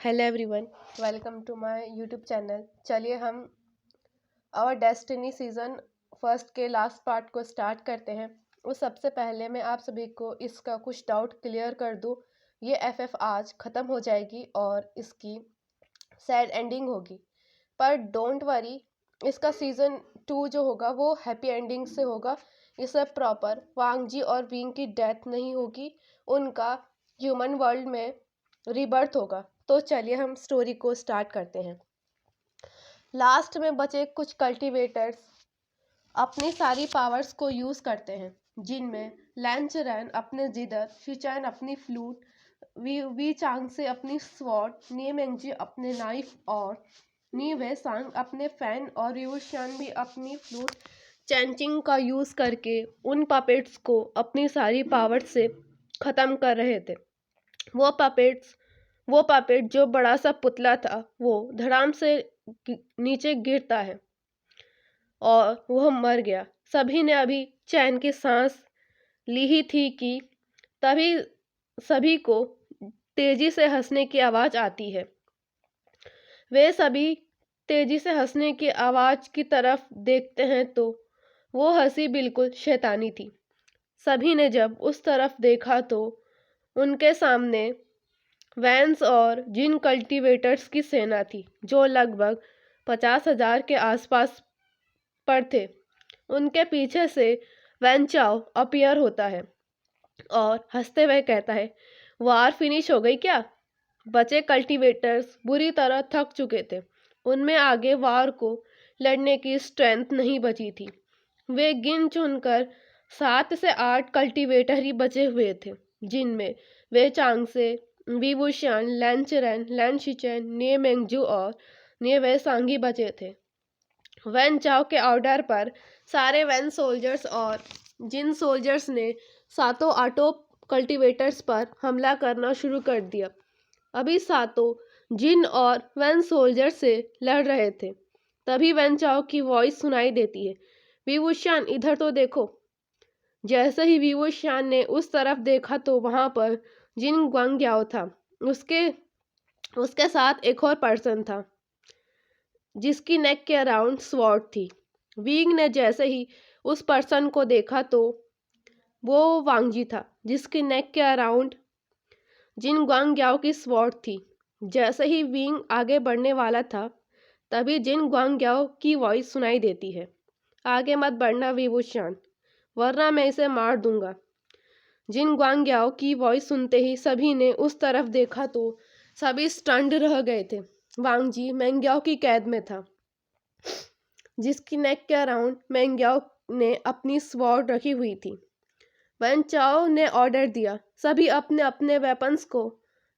Hello everyone, welcome to my YouTube channel. चलिए हम our destiny season first के last part को start करते हैं। उस सबसे पहले मैं आप सभी को इसका कुछ डाउट क्लियर कर दूं। ये एफएफ आज ख़त्म हो जाएगी और इसकी सैड एंडिंग होगी, पर डोंट वरी, इसका सीज़न 2 जो होगा वो हैप्पी एंडिंग से होगा। इससे प्रॉपर वांग जी और विंग की डेथ नहीं होगी, उनका ह्यूमन वर्ल्ड में रीबर्थ होगा। तो चलिए हम स्टोरी को स्टार्ट करते हैं। लास्ट में बचे कुछ कल्टीवेटर्स अपनी सारी पावर्स को यूज़ करते हैं, जिनमें लैन चरैन अपने जिदर, शिचैन अपनी फ्लूट, वी चांग से अपनी स्वॉर्ड, नी मेंगजी अपने नाइफ और नी वे सांग अपने फैन और रिवुशियान भी अपनी फ्लूट चैंचिंग का यूज़ करके उन पपेट्स को अपनी सारी पावर से ख़त्म कर रहे थे। वो पपेट जो बड़ा सा पुतला था वो धड़ाम से नीचे गिरता है और वह मर गया। सभी ने अभी चैन की सांस ली ही थी कि तभी सभी को तेजी से हंसने की आवाज़ आती है। वे सभी तेजी से हंसने की आवाज़ की तरफ देखते हैं तो वो हंसी बिल्कुल शैतानी थी। सभी ने जब उस तरफ देखा तो उनके सामने वैन्स और जिन कल्टीवेटर्स की सेना थी, जो लगभग 50,000 के आसपास पर थे। उनके पीछे से वैन चाओ अपीयर होता है और हंसते हुए कहता है, वार फिनिश हो गई क्या? बचे कल्टीवेटर्स बुरी तरह थक चुके थे। उनमें आगे वार को लड़ने की स्ट्रेंथ नहीं बची थी। वे गिन चुनकर 7 से 8 कल्टीवेटर ही बचे हुए थे, जिनमें वे चांग से, वी वुशियान, लैन चरैन, लैन शिचैन, निये मेंगजू और निये वे सांगी बचे थे। वैन चाओ के ऑर्डर पर सारे वैन सोल्जर्स और जिन सोल्जर्स ने सातों आटो कल्टीवेटर्स पर हमला करना शुरू कर दिया। अभी सातों जिन और वैन सोल्जर से लड़ रहे थे। तभी वैन चाओ की वॉइस सुनाई देती है, वीवुशियान इधर तो देखो। जैसे ही वीवुशियान ने उस तरफ देखा तो वहां पर जिन ग्वांग्याओ था। उसके उसके साथ एक और पर्सन था, जिसकी नेक के अराउंड स्वॉर्ड थी। विंग ने जैसे ही उस पर्सन को देखा तो वो वांगजी था, जिसकी नेक के अराउंड जिन ग्वांग्याओ की स्वॉर्ड थी। जैसे ही विंग आगे बढ़ने वाला था, तभी जिन ग्वांग्याओ की वॉइस सुनाई देती है, आगे मत बढ़ना वीवुशियान, वरना मैं इसे मार दूंगा। जिन ग्वांग्याओ की वॉइस सुनते ही सभी ने उस तरफ देखा तो सभी स्टन्ड रह गए थे। वांगजी मेंग्याओ की कैद में था, जिसकी नेक के अराउंड मेंग्याओ ने अपनी स्वॉर्ड रखी हुई थी। वैन चाओ ने ऑर्डर दिया, सभी अपने अपने वेपन्स को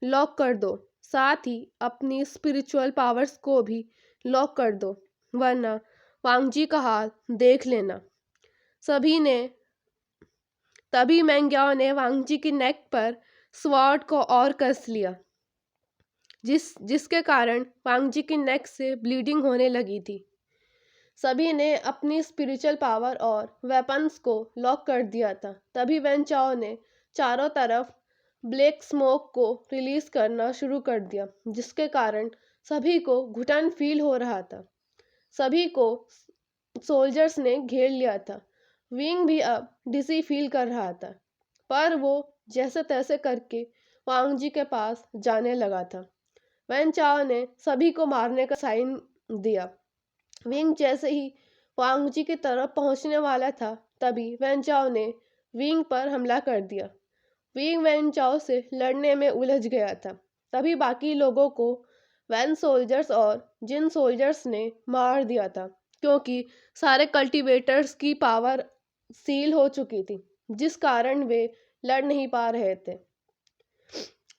लॉक कर दो, साथ ही अपनी स्पिरिचुअल पावर्स को भी लॉक कर दो, वरना वांगजी का हाल देख लेना। सभी ने तभी मेंग्याओ ने वांगजी की नेक पर स्वॉर्ड को और कस लिया, जिसके कारण वांगजी की नेक से ब्लीडिंग होने लगी थी। सभी ने अपनी स्पिरिचुअल पावर और वेपन्स को लॉक कर दिया था। तभी वैन चाओ ने चारों तरफ ब्लैक स्मोक को रिलीज करना शुरू कर दिया, जिसके कारण सभी को घुटन फील हो रहा था। सभी को सोल्जर्स ने घेर लिया था। विंग भी अब डिजी फील कर रहा था, पर वो जैसे तैसे करके वांगजी के पास जाने लगा था। वैन चाओ ने सभी को मारने का साइन दिया। विंग जैसे ही वांगजी की तरफ पहुंचने वाला था, तभी वैन चाओ ने विंग पर हमला कर दिया। विंग वैन चाओ से लड़ने में उलझ गया था। तभी बाकी लोगों को वैन सोल्जर्स और जिन सोल्जर्स ने मार दिया था, क्योंकि सारे कल्टीवेटर्स की पावर सील हो चुकी थी, जिस कारण वे लड़ नहीं पा रहे थे।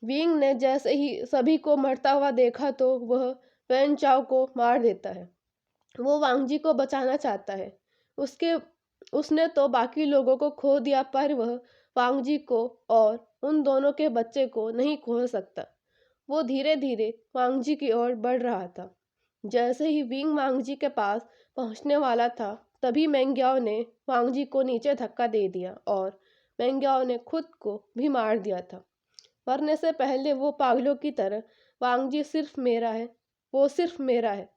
विंग ने जैसे ही सभी को मरता हुआ देखा तो वह वैन चाओ को मार देता है। वो वांगजी को बचाना चाहता है। उसने तो बाकी लोगों को खो दिया, पर वह वांगजी को और उन दोनों के बच्चे को नहीं खो सकता। वो धीरे धीरे वांगजी की ओर बढ़ रहा था। जैसे ही विंग वांगजी के पास पहुंचने वाला था, तभी मेंग्याओ ने वांगजी को नीचे धक्का दे दिया और मेंग्याओ ने खुद को भी मार दिया था। मरने से पहले वो पागलों की तरह वांगजी सिर्फ मेरा है, वो सिर्फ मेरा है।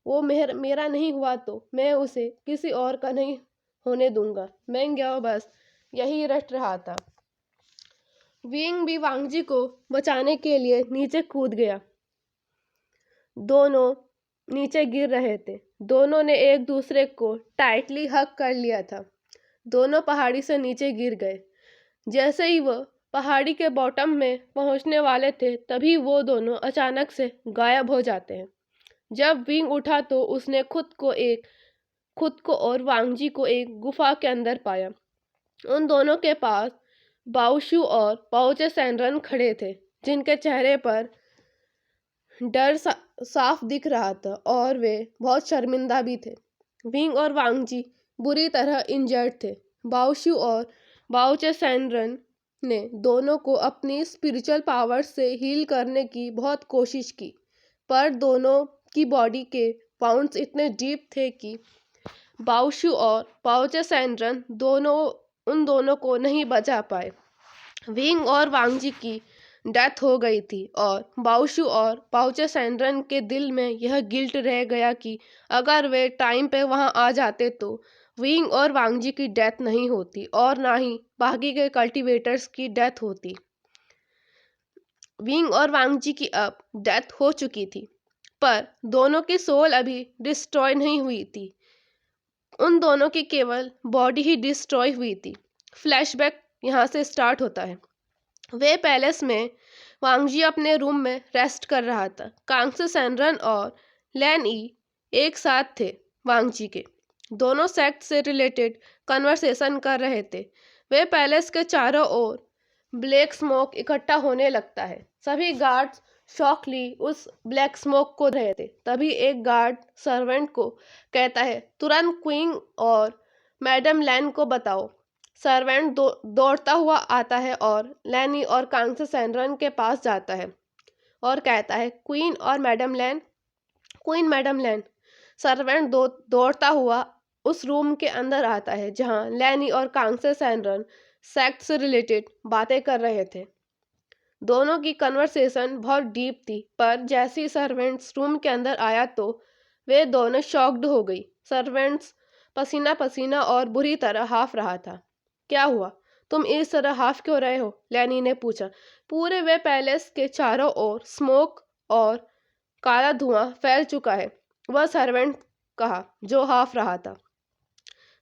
वो मेरा नहीं हुआ तो मैं उसे किसी और का नहीं होने दूंगा। मैंग्याओ बस यही रट रहा था। विंग भी वांगजी को बचाने के लिए नीचे कूद गया। दोनों नीचे गिर रहे थे। दोनों ने एक दूसरे को टाइटली हग कर लिया था। दोनों पहाड़ी से नीचे गिर गए। जैसे ही वह पहाड़ी के बॉटम में पहुंचने वाले थे, तभी वो दोनों अचानक से गायब हो जाते हैं। जब विंग उठा तो उसने खुद को और वांगजी को एक गुफा के अंदर पाया। उन दोनों के पास बाओशु और पाओचे सैनरन खड़े थे, जिनके चेहरे पर डर साफ दिख रहा था और वे बहुत शर्मिंदा भी थे। विंग और वांगजी बुरी तरह इंजर्ड थे। बाओशु और बाओचे सैनरन ने दोनों को अपनी स्पिरिचुअल पावर से हील करने की बहुत कोशिश की, पर दोनों की बॉडी के पाउंड्स इतने डीप थे कि बाओशु और पाओचे सैनरन उन दोनों को नहीं बचा पाए। विंग और वांगजी की डेथ हो गई थी और बाओशु और पाओचे सैनरन के दिल में यह गिल्ट रह गया कि अगर वे टाइम पे वहां आ जाते तो विंग और वांगजी की डेथ नहीं होती और ना ही बाकी के कल्टीवेटर्स की डेथ होती। विंग और वांगजी की अब डेथ हो चुकी थी, पर दोनों की सोल अभी डिस्ट्रॉय नहीं हुई थी। उन दोनों की केवल बॉडी ही डिस्ट्रॉय हुई थी। फ्लैशबैक यहाँ से स्टार्ट होता है। वे पैलेस में वांगजी अपने रूम में रेस्ट कर रहा था। कांगसे सैनरन और लैन ई एक साथ थे। वांगजी के दोनों सेक्ट से रिलेटेड कन्वर्सेशन कर रहे थे। वे पैलेस के चारों ओर ब्लैक स्मोक इकट्ठा होने लगता है। सभी गार्ड्स शॉकली उस ब्लैक स्मोक को रहे थे। तभी एक गार्ड सर्वेंट को कहता है, तुरंत क्वीन और मैडम लैन को बताओ। सर्वेंट दौड़ता हुआ आता है और लैनी और कांगसे सैनरन के पास जाता है और कहता है, क्वीन मैडम लैन। सर्वेंट दौड़ता हुआ उस रूम के अंदर आता है जहां लैनी और कांगसे सैनरन सेक्ट से रिलेटेड बातें कर रहे थे। दोनों की कन्वर्सेशन बहुत डीप थी, पर जैसे ही सर्वेंट्स रूम के अंदर आया तो वे दोनों शॉक्ड हो गई। सर्वेंट्स पसीना पसीना और बुरी तरह हाफ रहा था। क्या हुआ? तुम इस तरह हाफ क्यों रहे हो? लैनी ने पूछा। पूरे वे पैलेस के चारों ओर स्मोक और काला धुआं फैल चुका है, वह सर्वेंट कहा जो हाफ रहा था।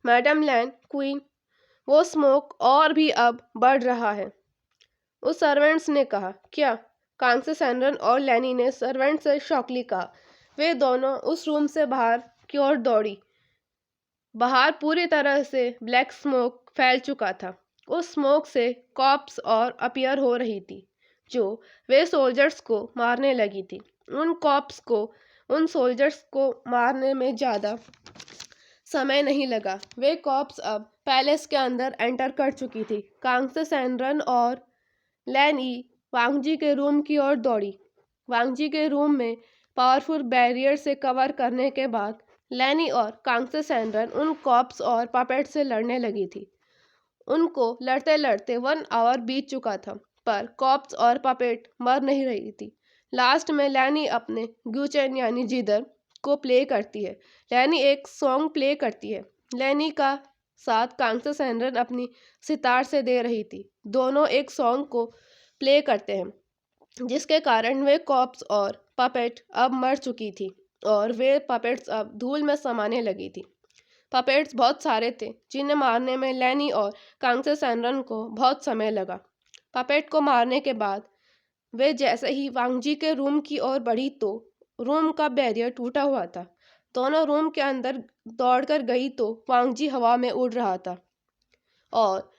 मैडम लैन, क्वीन, वो स्मोक और भी अब बढ़ रहा है, उस सर्वेंट्स ने कहा। क्या? कांगसे सैनरन और लैनी ने सर्वेंट से शॉकली कहा। वे दोनों उस रूम से बाहर की ओर दौड़ी। बाहर पूरी तरह से ब्लैक स्मोक फैल चुका था। उस स्मोक से कॉप्स और अपीयर हो रही थी, जो वे सोल्जर्स को मारने लगी थी। उन सोल्जर्स को मारने में ज़्यादा समय नहीं लगा। वे कॉप्स अब पैलेस के अंदर एंटर कर चुकी थी। कांगसे सैनरन और लैन ई वांगजी के रूम की ओर दौड़ी। वांगजी के रूम में पावरफुल बैरियर से कवर करने के बाद लैनी और कांगसे सैनरन उन कॉप्स और पपेट से लड़ने लगी थी। उनको लड़ते लड़ते 1 आवर बीत चुका था, पर कॉप्स और पपेट मर नहीं रही थी। लास्ट में लैनी अपने ग्यूचेन यानी जिदर को प्ले करती है। लैनी एक सॉन्ग प्ले करती है। लैनी का साथ कांगसे सैनरन अपनी सितार से दे रही थी। दोनों एक सॉन्ग को प्ले करते हैं, जिसके कारण वे कॉप्स और पपेट अब मर चुकी थी और वे पपेट्स अब धूल में समाने लगी थी। पपेट्स बहुत सारे थे, जिन्हें मारने में लैनी और कांगसे सैनरन को बहुत समय लगा। पपेट को मारने के बाद वे जैसे ही वांगजी के रूम की ओर बढ़ी तो रूम का बैरियर टूटा हुआ था। दोनों रूम के अंदर दौड़कर गई तो वांगजी हवा में उड़ रहा था और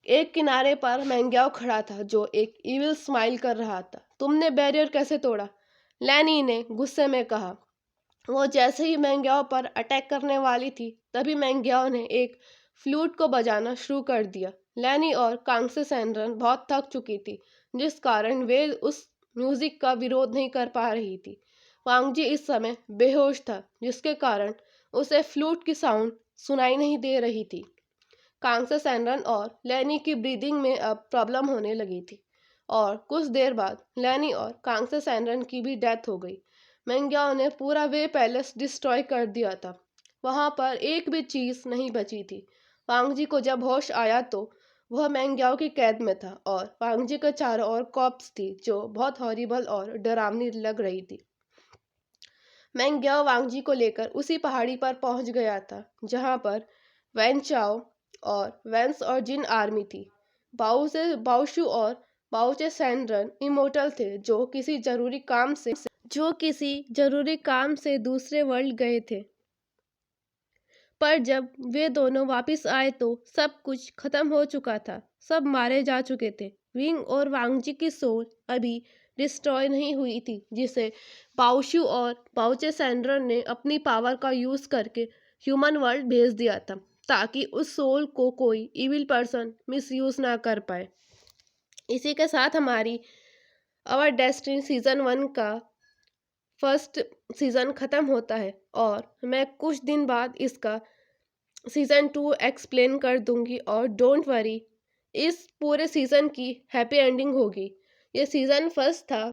एक किनारे पर मैंग्याओ खड़ा था, जो एक इविल स्माइल कर रहा था। तुमने बैरियर कैसे तोड़ा? लैनी ने गुस्से में कहा। वो जैसे ही मैंग्याओ पर अटैक करने वाली थी, तभी मैंग्याओ ने एक फ्लूट को बजाना शुरू कर दिया। लैनी और कांगसे सैनरन बहुत थक चुकी थी, जिस कारण वे उस म्यूजिक का विरोध नहीं कर पा रही थी। वांगजी इस समय बेहोश था, जिसके कारण उसे फ्लूट की साउंड सुनाई नहीं दे रही थी। कांगसे सैनरन और लैनी की ब्रीदिंग में अब प्रॉब्लम होने लगी थी और कुछ देर बाद लैनी और कांगसे सैनरन की भी डेथ हो गई। मैंग्याओ ने पूरा वे पैलेस डिस्ट्रॉय कर दिया था। वहां पर एक भी चीज नहीं बची थी। वांगजी को जब होश आया तो वह मैंग्याओ की कैद में था और वांगजी के चारों ओर कॉप्स थी जो बहुत हॉरिबल और डरावनी लग रही थी। मैंग्याओ वांगजी को लेकर उसी पहाड़ी पर पहुंच गया था जहां पर वैन चाओ और वैंस और जिन आर्मी थी। बाओशु और बाओचे सैनरन इमोर्टल थे जो किसी जरूरी काम से दूसरे वर्ल्ड गए थे। पर जब वे दोनों वापस आए तो सब कुछ खत्म हो चुका था। सब मारे जा चुके थे। विंग और वांगजी की सोल अभी डिस्ट्रॉय नहीं हुई थी जिसे बाओशु और बाओचे सैंड्रन ने अपनी पावर का यूज करके ह्यूमन वर्ल्ड भेज दिया था ताकि उस सोल को कोई इविल पर्सन मिसयूज ना कर पाए। इसी के साथ हमारी आवर डेस्टिनी सीजन 1 का फर्स्ट सीजन खत्म होता है और मैं कुछ दिन बाद इसका सीजन 2 एक्सप्लेन कर दूंगी और डोंट वरी, इस पूरे सीजन की हैप्पी एंडिंग होगी। ये सीजन फर्स्ट था